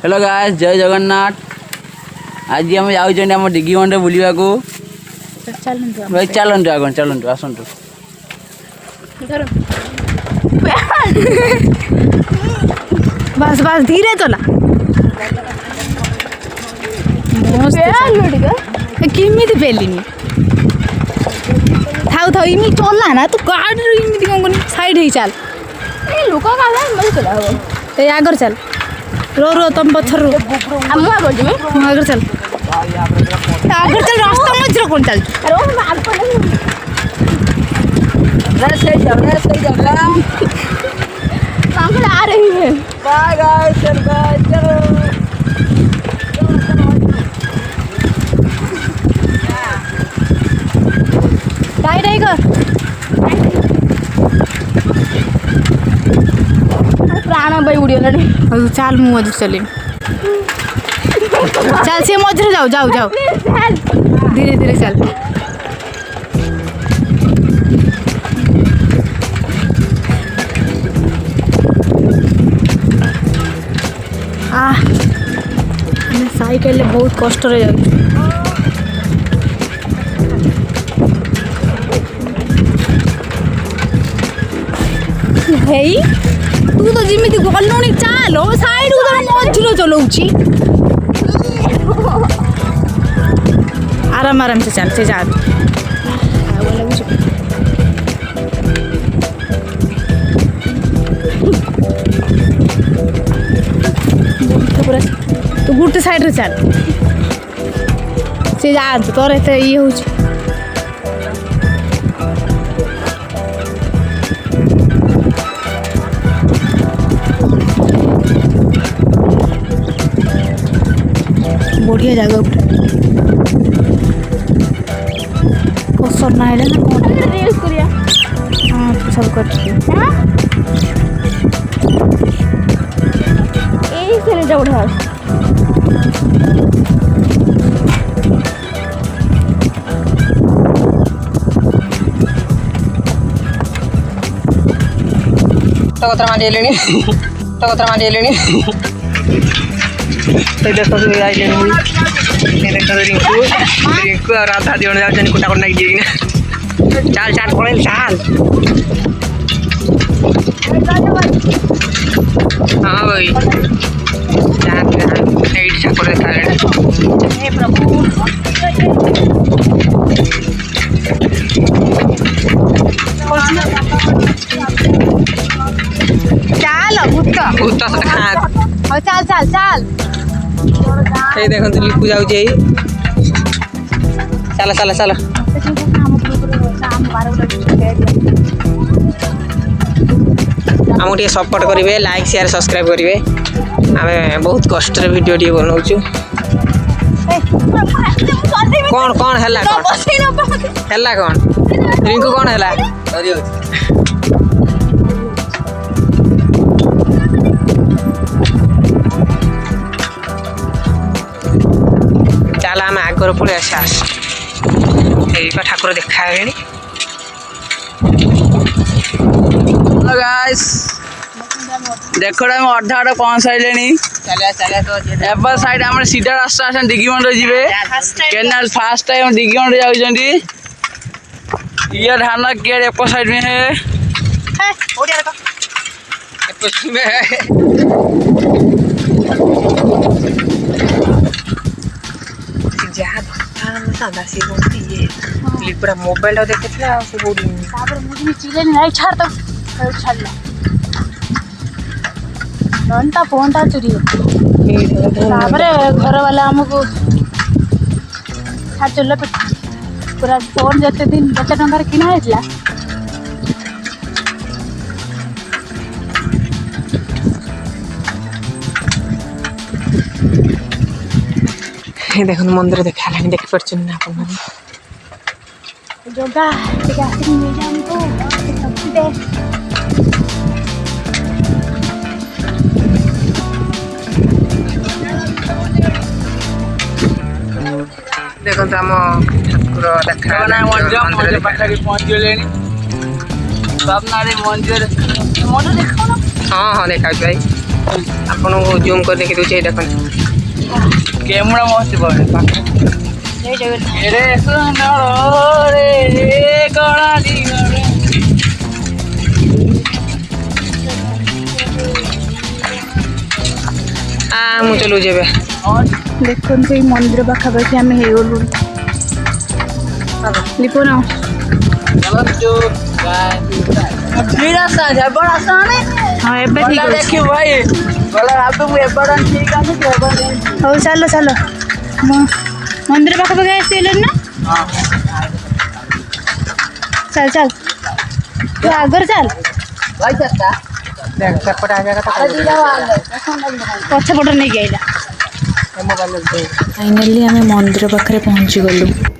Hello guys जय जगन्नाथ। आज आम जाऊँ डिगी मंडे बुलवा को भाई चलतु आग चलतु आसतु बस बस धीरे चला केमी पेलिनी थाउ थाउ इमी चलना ना तू गाड़ी इमी कौन करनी साइड ही चल लोक ए आगर चल रो रो तुम पत्थर रो आगर चल आगर चल रास्ता मझे कौन चल आ रही है बाय गाइस चलो टाइट है कर प्राण भाई उड़ीगला चल मु मझे चल चल से मझे जाओ जाओ जाओ धीरे धीरे चल साइकेल बहुत कष्ट रे जाऊ हेई तू तो जिमी गलुणी चाल साइड मझे चलाऊँगी आराम आराम से चल से जा तू गोटे साइड रे चल से जा तोर एत ये हो बढ़िया जगह कसर ना है ना कौन रील्स करिया हाँ सब कर ए से जा उठा तो मारे तो देखो रिंकू और राधा दिवन जाऊँ कुटा कुटा चाल चाल पड़े चाल हाँ भाई ठाकुर देखा चल भूत चल चल चल ये देखो लिपू जाऊँ चल चल चल आमको टे सपोर्ट करेंगे लाइक शेयर सब्सक्राइब करेंगे आम बहुत कष्ट वीडियो टे बनाऊँ कौन कौन है कौन रिंकू कौन है चल आम आगर पड़े आस ठाकुर देखा गाइस देखो हम अधा अधा पहुँच सारे एपर साइड आम सीधा रास्ता आस डिगी मंडे जी केनाल फास्ट टाइम डिगी मंडे जाऊँगी ये धाना केयर एपर साइड में है पूरा मोबाइल देखा छाड़ तो छाड़ला घंटा फोन टा चोरी घर वाला आमको छाड़ चल पूरा फोन जिते दिन केते टंकार किना है देख मंदिर देखा देख पार्टी ना जोगा देखो आम ठाकुर देखा पाखी पहुँचगले मंदिर हाँ हाँ देखा भाई ଆପଣଙ୍କୁ ଜୁମ୍ କରି ଦେଖି ଦେଉଛି ଏଇଟା କ'ଣ कैमरा मस्त पड़े रे सुंदर रे कणा दिगरे ମୁଁ ଚଲଉଛି ଏବେ ଦେଖନ୍ତୁ ଏଇ ମନ୍ଦିର ପାଖାପାଖି ଆମେ ହେଇଗଲୁ ଲିପନ रास्ता है बड़ा रास्ता नहीं ହଁ ଏବେ ଠିକ ଅଛି देखियो भाई बड़ा रास्ता को एबड़ा ठीक है ହଉ ଚାଲ ଚାଲ ମନ୍ଦିର ପାଖାପାଖି ଆସିଗଲେଣି ନା ଚାଲ ଚାଲ ତୁ ଆଗରେ ଚାଲ भाई सकता ସେପଟେ ଆସିବା କଥା ପଛପଟ ନେଇକି ଆଇଲା ମୋବାଇଲ ଫାଇନାଲି ଆମେ ମନ୍ଦିର ପାଖରେ ପହଞ୍ଚିଗଲୁ